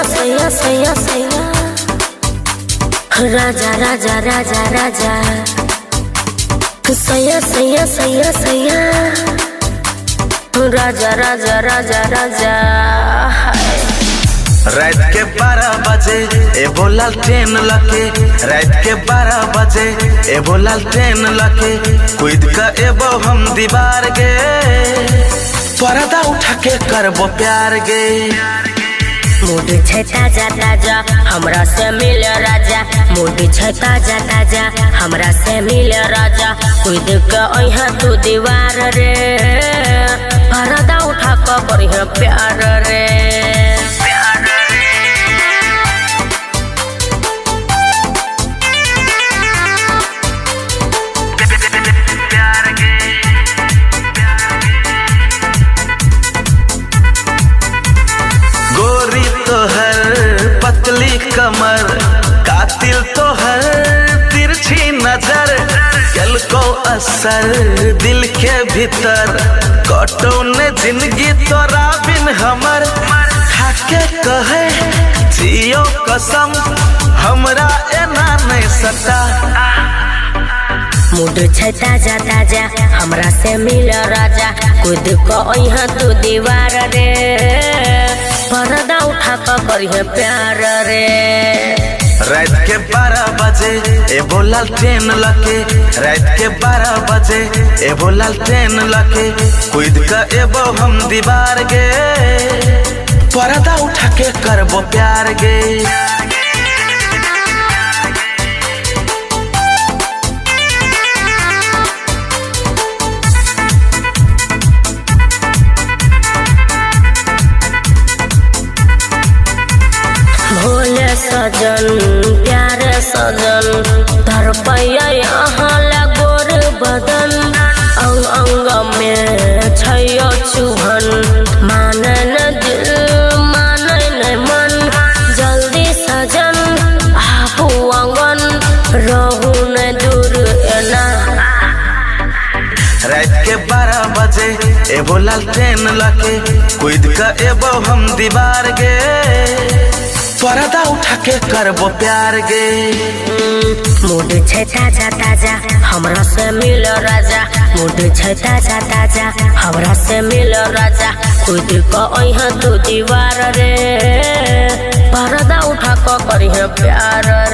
सैया सैया सैया राजा राजा राजा राजा सैया सैया सैया सैया राजा राजा राजा राजा। रात के 12 बजे एगो लालटेन लके, रात के 12 बजे एगो लालटेन लके, कूद का एबो हम दीवार गे, पर्दा उठा के करबो प्यार गे। मूड छै ताजा ताजा हमरा से मिल राजा, मूड छै ताजा ताजा हमरा से मिल राजा, कूद के अइहा तू दीवार रे, पर्दा उठा के करिहे प्यार रे। गोरी तोहर पतली कमर, कातिल तोहर तिरछी नजर, कल को असर दिल के भीतर, कटौने जिंदगी तोरा बिन हमर, खाके कहे जियो कसम हमरा एना नहीं सता। मूड छै ताजा ताजा हमरा से मिल राजा, कूद के अइहा तू दीवार रे, पर्दा उठा के करिहे प्यार रे। रात के 12 बजे एगो लालटेन लके, रात के 12 बजे एगो लालटेन लके, कूद का एबो हम दीवार गे, पर्दा उठा के करबो प्यार गे। भोले सजन प्यारे सजन धर पैया यहाँ लगोर बदन, अंग अंग में छैयो चुभन, माने न दिल माने न मन, जल्दी सजन आबू आंगन रहू न दूर एना। रात के 12 बजे एगो लालटेन लके, कूद का एबो हम दीवार गे, पर्दा उठा के करबो प्यार गे। मूड छै ताजा ताजा हमरा से मिल राजा, मूड छै ताजा ताजा हमरा से मिल राजा, कूद के अइहा तू दीवार रे, पर्दा उठा के करिहे प्यार रे।